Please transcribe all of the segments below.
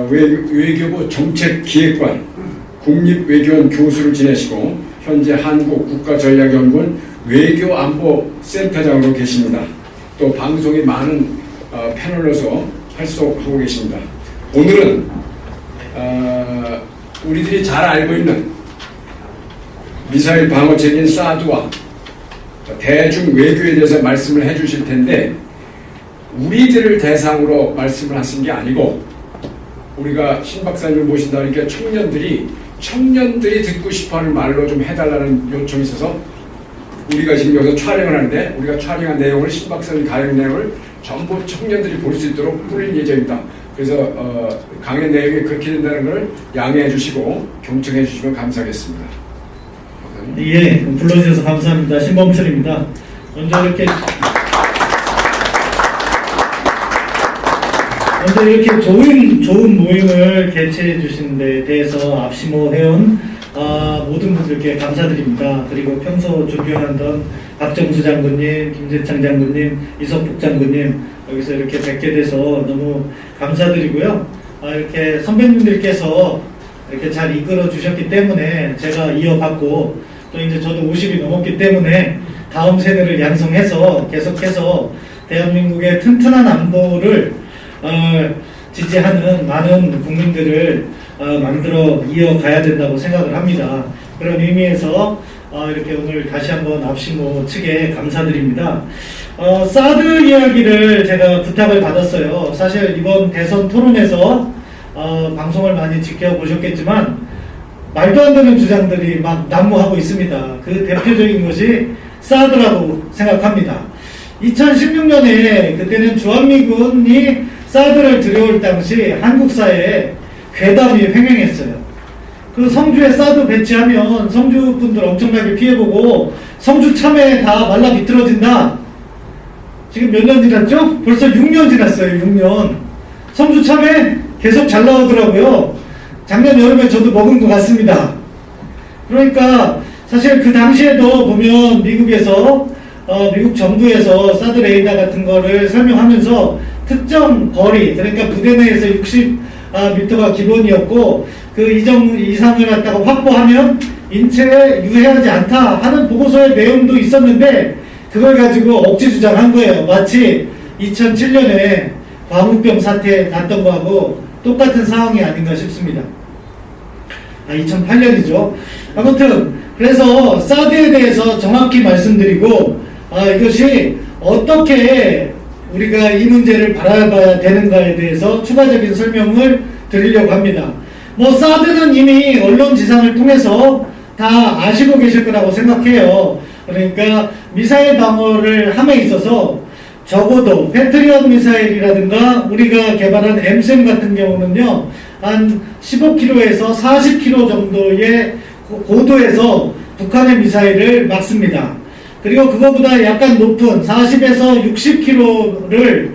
외교부 정책기획관, 국립외교원 교수를 지내시고 현재 한국국가전략연구원 외교안보센터장으로 계십니다. 또 방송에 많은 패널로서 활동하고 계십니다. 오늘은 우리들이 잘 알고 있는 미사일 방어체계인 사드와 대중 외교에 대해서 말씀을 해주실 텐데, 우리들을 대상으로 말씀을 하신 게 아니고 우리가 신 박사님을 모신다니까 청년들이 듣고 싶어하는 말로 좀 해달라는 요청이 있어서 우리가 지금 여기서 촬영을 하는데, 우리가 촬영한 내용을 신 박사님 강연 내용을 전부 청년들이 볼 수 있도록 뿌릴 예정입니다. 그래서 강연 내용이 그렇게 된다는 걸 양해해 주시고 경청해 주시면 감사하겠습니다. 예, 불러주셔서 감사합니다. 신범철입니다. 먼저 이렇게 좋은 모임을 개최해 주신 데 대해서 앞심어 해온 모든 분들께 감사드립니다. 그리고 평소 존경하던 박정수 장군님, 김재창 장군님, 이석북 장군님, 여기서 이렇게 뵙게 돼서 너무 감사드리고요. 이렇게 선배님들께서 이렇게 잘 이끌어 주셨기 때문에 제가 이어받고, 또 이제 저도 50이 넘었기 때문에 다음 세대를 양성해서 계속해서 대한민국의 튼튼한 안보를 지지하는 많은 국민들을 만들어 이어가야 된다고 생각을 합니다. 그런 의미에서 이렇게 오늘 다시 한번 앞심모 측에 감사드립니다. 사드 이야기를 제가 부탁을 받았어요. 사실 이번 대선 토론에서 방송을 많이 지켜보셨겠지만 말도 안 되는 주장들이 막 난무하고 있습니다. 그 대표적인 것이 사드라고 생각합니다. 2016년에 그때는 주한미군이 사드를 들여올 당시 한국사회에 괴담이 횡행했어요. 그 성주에 사드 배치하면 성주 분들 엄청나게 피해보고 성주 참외 다 말라 비틀어진다. 지금 몇 년 지났죠? 벌써 6년 지났어요. 6년. 성주 참외 계속 잘 나오더라고요. 작년 여름에 저도 먹은 것 같습니다. 그러니까 사실 그 당시에도 보면 미국 정부에서 사드 레이더 같은 거를 설명하면서 특정 거리, 그러니까 부대 내에서 60m가 기본이었고 그 이상을 갖다가 확보하면 인체에 유해하지 않다 하는 보고서의 내용도 있었는데, 그걸 가지고 억지 주장한 거예요. 마치 2007년에 광우병 사태 났던 거하고 똑같은 상황이 아닌가 싶습니다. 2008년이죠. 아무튼 그래서 사드에 대해서 정확히 말씀드리고 이것이 어떻게 우리가 이 문제를 바라봐야 되는가에 대해서 추가적인 설명을 드리려고 합니다. 사드는 이미 언론 지상을 통해서 다 아시고 계실 거라고 생각해요. 그러니까 미사일 방어를 함에 있어서 적어도 패트리엇 미사일이라든가 우리가 개발한 엠셈 같은 경우는요, 한 15km에서 40km 정도의 고도에서 북한의 미사일을 막습니다. 그리고 그거보다 약간 높은 40에서 60km를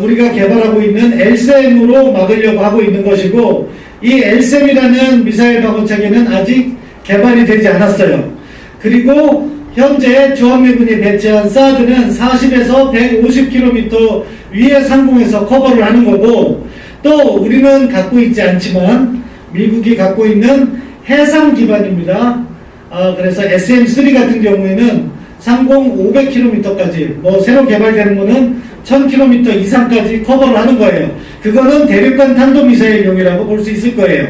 우리가 개발하고 있는 LSAM으로 막으려고 하고 있는 것이고, 이 LSAM이라는 미사일 방어체계는 아직 개발이 되지 않았어요. 그리고 현재 주한미군이 배치한 사드는 40에서 150km 위의 상공에서 커버를 하는 거고, 또 우리는 갖고 있지 않지만 미국이 갖고 있는 해상 기반입니다. 그래서 SM-3 같은 경우에는 상공 500km까지, 새로 개발되는 거는 1000km 이상까지 커버를 하는 거예요. 그거는 대륙간 탄도미사일용이라고 볼 수 있을 거예요.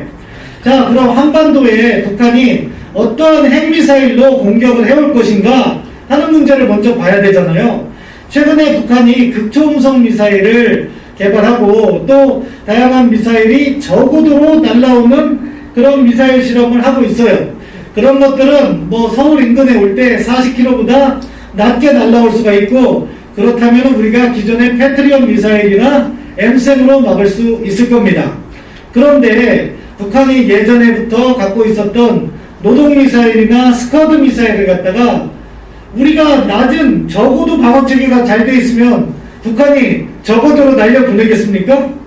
자, 그럼 한반도에 북한이 어떠한 핵미사일로 공격을 해올 것인가 하는 문제를 먼저 봐야 되잖아요. 최근에 북한이 극초음속 미사일을 개발하고 또 다양한 미사일이 저고도로 날아오는 그런 미사일 실험을 하고 있어요. 그런 것들은 서울 인근에 올 때 40km보다 낮게 날아올 수가 있고, 그렇다면 우리가 기존의 패트리엇 미사일이나 엠셈으로 막을 수 있을 겁니다. 그런데 북한이 예전에부터 갖고 있었던 노동미사일이나 스커드 미사일을 갖다가 우리가 낮은 저고도 방어체계가 잘 돼 있으면 북한이 저고도로 날려보내겠습니까?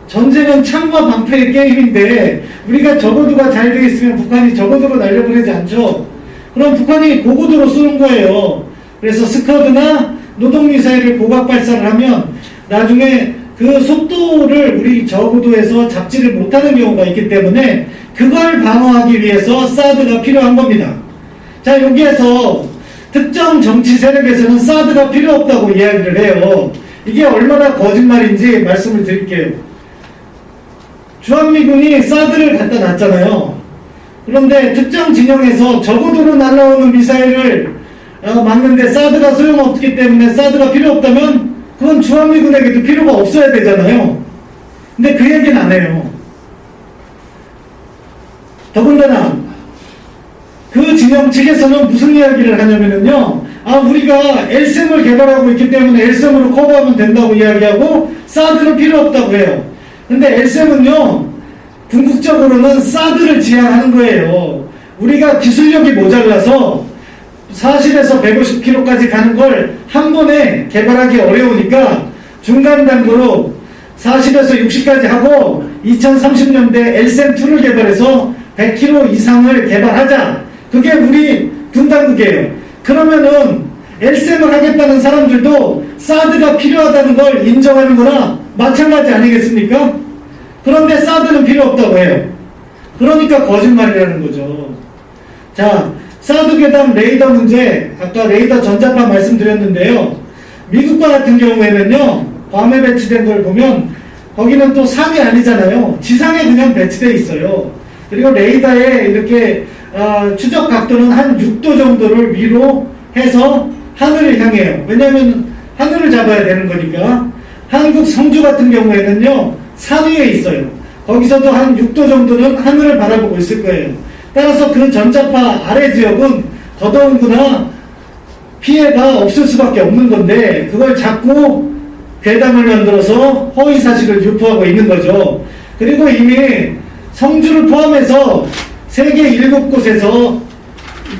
전쟁은 창과 방패의 게임인데 우리가 저고도가 잘 돼 있으면 북한이 저고도로 날려보내지 않죠. 그럼 북한이 고고도로 쏘는 거예요. 그래서 스커드나 노동미사일을 고각 발사를 하면 나중에 그 속도를 우리 저고도에서 잡지를 못하는 경우가 있기 때문에 그걸 방어하기 위해서 사드가 필요한 겁니다. 자, 여기에서 특정 정치 세력에서는 사드가 필요 없다고 이야기를 해요. 이게 얼마나 거짓말인지 말씀을 드릴게요. 주한미군이 사드를 갖다 놨잖아요. 그런데 특정 진영에서 저고도로 날아오는 미사일을 막는데 사드가 소용없기 때문에 사드가 필요 없다면 그건 주한미군에게도 필요가 없어야 되잖아요. 근데 그 얘기는 안 해요. 더군다나 그 진영 측에서는 무슨 이야기를 하냐면요, 우리가 LSM을 개발하고 있기 때문에 LSM으로 커버하면 된다고 이야기하고 사드는 필요 없다고 해요. 근데 LSM은요, 궁극적으로는 사드를 지향하는 거예요. 우리가 기술력이 모자라서 40에서 150km까지 가는 걸 한 번에 개발하기 어려우니까 중간 단계로 40에서 60까지 하고 2030년대 LSM2를 개발해서 100km 이상을 개발하자. 그게 우리 군당국이에요. 그러면은 LSM을 하겠다는 사람들도 사드가 필요하다는 걸 인정하는 거나 마찬가지 아니겠습니까? 그런데 사드는 필요 없다고 해요. 그러니까 거짓말이라는 거죠. 자, 사드 괴담 레이더 문제, 아까 레이더 전자파 말씀드렸는데요. 미국과 같은 경우에는요, 밤에 배치된 걸 보면 거기는 또 상이 아니잖아요. 지상에 그냥 배치되어 있어요. 그리고 레이더에 이렇게 추적 각도는 한 6도 정도를 위로 해서 하늘을 향해요. 왜냐하면 하늘을 잡아야 되는 거니까. 한국 성주 같은 경우에는요, 산 위에 있어요. 거기서도 한 6도 정도는 하늘을 바라보고 있을 거예요. 따라서 그 전자파 아래 지역은 더더군다나 피해가 없을 수밖에 없는 건데 그걸 자꾸 괴담을 만들어서 허위사실을 유포하고 있는 거죠. 그리고 이미 성주를 포함해서 세계 7곳에서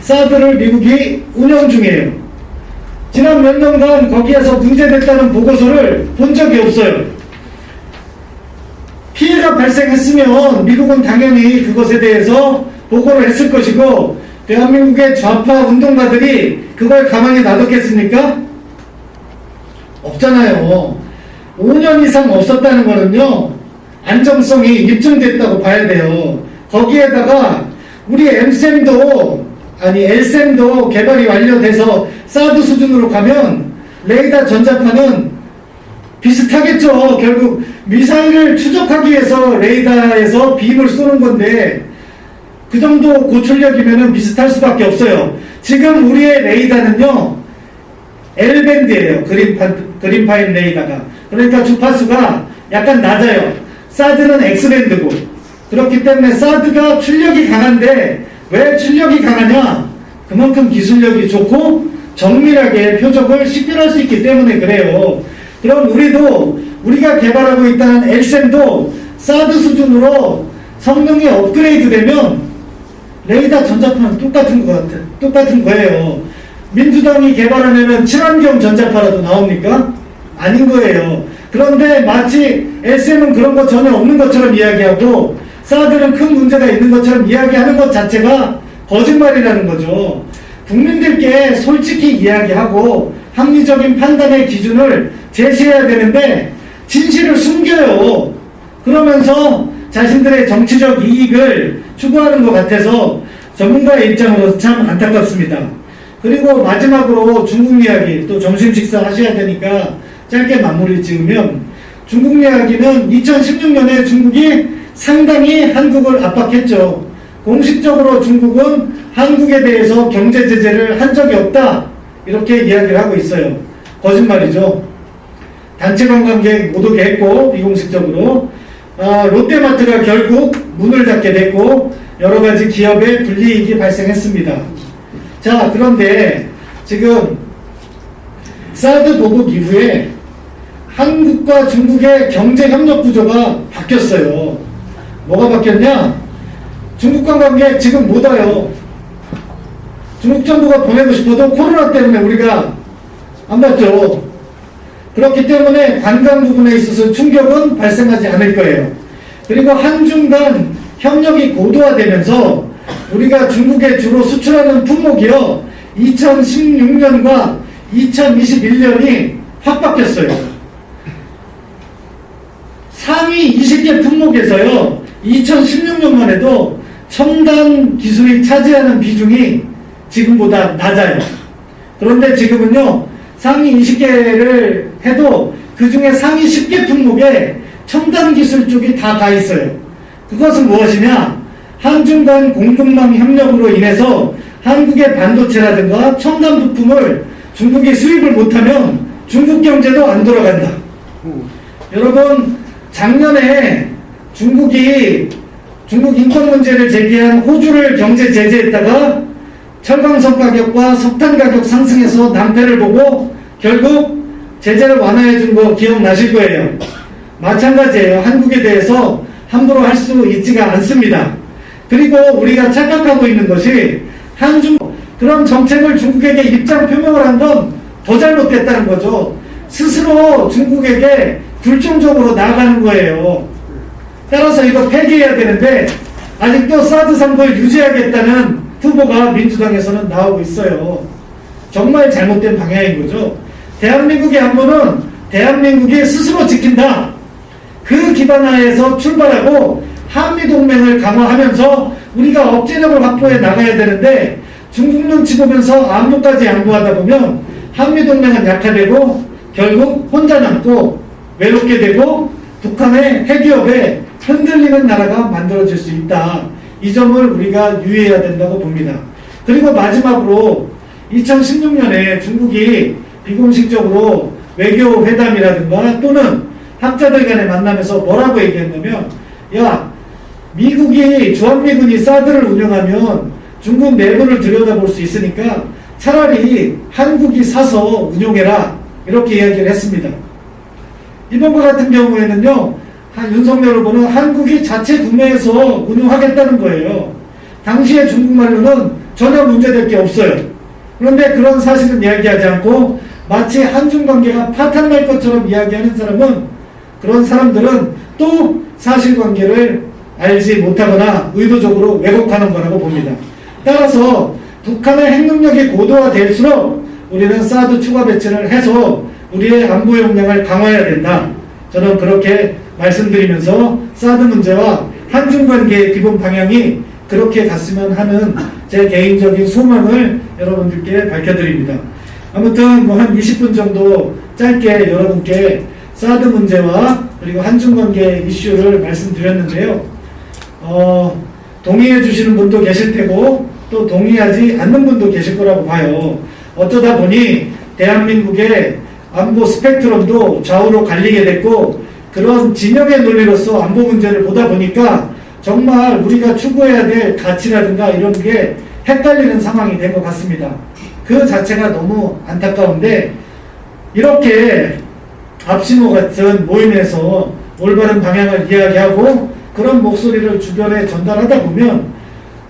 사드를 미국이 운영 중이에요. 지난 몇 년간 거기에서 문제됐다는 보고서를 본 적이 없어요. 피해가 발생했으면 미국은 당연히 그것에 대해서 보고를 했을 것이고 대한민국의 좌파 운동가들이 그걸 가만히 놔뒀겠습니까? 없잖아요. 5년 이상 없었다는 거는요, 안정성이 입증됐다고 봐야 돼요. 거기에다가 우리 LSM도 개발이 완료돼서 사드 수준으로 가면 레이더 전자파는 비슷하겠죠. 결국 미사일을 추적하기 위해서 레이더에서 빔을 쏘는 건데 그 정도 고출력이면 비슷할 수밖에 없어요. 지금 우리의 레이더는요, L밴드예요. 그린파인 레이더가. 그러니까 주파수가 약간 낮아요. 사드는 X밴드고. 그렇기 때문에 사드가 출력이 강한데 왜 출력이 강하냐? 그만큼 기술력이 좋고 정밀하게 표적을 식별할 수 있기 때문에 그래요. 그럼 우리가 개발하고 있다는 LSM도 사드 수준으로 성능이 업그레이드 되면 레이더 전자파는 똑같은 거예요. 민주당이 개발하면 친환경 전자파라도 나옵니까? 아닌 거예요. 그런데 마치 LSM은 그런 거 전혀 없는 것처럼 이야기하고 사드는 큰 문제가 있는 것처럼 이야기하는 것 자체가 거짓말이라는 거죠. 국민들께 솔직히 이야기하고 합리적인 판단의 기준을 제시해야 되는데 진실을 숨겨요. 그러면서 자신들의 정치적 이익을 추구하는 것 같아서 전문가의 입장으로서 참 안타깝습니다. 그리고 마지막으로 중국 이야기, 또 점심 식사 하셔야 되니까 짧게 마무리 지으면, 중국 이야기는 2016년에 중국이 상당히 한국을 압박했죠. 공식적으로 중국은 한국에 대해서 경제 제재를 한 적이 없다, 이렇게 이야기를 하고 있어요. 거짓말이죠. 단체 관광객 못 오게 했고, 비공식적으로 롯데마트가 결국 문을 닫게 됐고 여러가지 기업의 불이익이 발생했습니다. 자, 그런데 지금 사드 보복 이후에 한국과 중국의 경제 협력 구조가 바뀌었어요. 뭐가 바뀌었냐? 중국 관광객 지금 못 와요. 중국 정부가 보내고 싶어도 코로나 때문에 우리가 안 갔죠. 그렇기 때문에 관광 부분에 있어서 충격은 발생하지 않을 거예요. 그리고 한중 간 협력이 고도화되면서 우리가 중국에 주로 수출하는 품목이요, 2016년과 2021년이 확 바뀌었어요. 상위 20개 품목에서요, 2016년만 해도 첨단 기술이 차지하는 비중이 지금보다 낮아요. 그런데 지금은요, 상위 20개를 해도 그 중에 상위 10개 품목에 첨단 기술 쪽이 다 가 있어요. 그것은 무엇이냐? 한중 간 공급망 협력으로 인해서 한국의 반도체라든가 첨단 부품을 중국이 수입을 못하면 중국 경제도 안 돌아간다. 여러분, 작년에 중국 인권 문제를 제기한 호주를 경제 제재했다가 철강석 가격과 석탄 가격 상승해서 낭패를 보고 결국 제재를 완화해 준 거 기억나실 거예요. 마찬가지예요. 한국에 대해서 함부로 할 수 있지가 않습니다. 그리고 우리가 착각하고 있는 것이 한중 그런 정책을 중국에게 입장 표명을 한 건 더 잘못됐다는 거죠. 스스로 중국에게 굴종적으로 나아가는 거예요. 따라서 이거 폐기해야 되는데 아직도 사드 상부를 유지하겠다는 후보가 민주당에서는 나오고 있어요. 정말 잘못된 방향인 거죠. 대한민국의 안보는 대한민국이 스스로 지킨다. 그 기반 하에서 출발하고 한미동맹을 강화하면서 우리가 억제력을 확보해 나가야 되는데 중국 눈치 보면서 안보까지 양보하다 보면 한미동맹은 약화되고 결국 혼자 남고 외롭게 되고 북한의 핵위협에 흔들리는 나라가 만들어질 수 있다. 이 점을 우리가 유의해야 된다고 봅니다. 그리고 마지막으로 2016년에 중국이 비공식적으로 외교 회담이라든가 또는 학자들 간의 만남에서 뭐라고 얘기했냐면, 야, 미국이 주한미군이 사드를 운영하면 중국 내부를 들여다볼 수 있으니까 차라리 한국이 사서 운용해라, 이렇게 이야기를 했습니다. 이번과 같은 경우에는요, 윤석열 후보는 한국이 자체 구매해서 운용하겠다는 거예요. 당시에 중국말로는 전혀 문제될 게 없어요. 그런데 그런 사실은 이야기하지 않고 마치 한중 관계가 파탄날 것처럼 이야기하는 사람은, 그런 사람들은 또 사실관계를 알지 못하거나 의도적으로 왜곡하는 거라고 봅니다. 따라서 북한의 핵능력이 고도화될수록 우리는 사드 추가 배치를 해서 우리의 안보 역량을 강화해야 된다. 저는 그렇게 말씀드리면서 사드 문제와 한중 관계의 기본 방향이 그렇게 갔으면 하는 제 개인적인 소망을 여러분들께 밝혀드립니다. 아무튼 뭐 한 20분 정도 짧게 여러분께 사드 문제와 그리고 한중 관계 이슈를 말씀드렸는데요. 동의해 주시는 분도 계실 테고 또 동의하지 않는 분도 계실 거라고 봐요. 어쩌다 보니 대한민국의 안보 스펙트럼도 좌우로 갈리게 됐고 그런 진영의 논리로서 안보 문제를 보다 보니까 정말 우리가 추구해야 될 가치라든가 이런 게 헷갈리는 상황이 된 것 같습니다. 그 자체가 너무 안타까운데 이렇게 압신호 같은 모임에서 올바른 방향을 이야기하고 그런 목소리를 주변에 전달하다 보면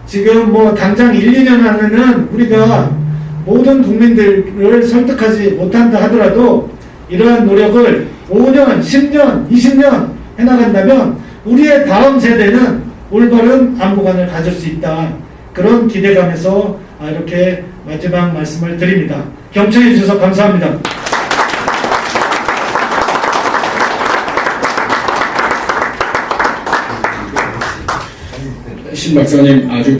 지금 뭐 당장 1, 2년 안에는 우리가 모든 국민들을 설득하지 못한다 하더라도 이러한 노력을 5년, 10년, 20년 해나간다면 우리의 다음 세대는 올바른 안보관을 가질 수 있다. 그런 기대감에서 이렇게 마지막 말씀을 드립니다. 경청해 주셔서 감사합니다. 신 박사님 아주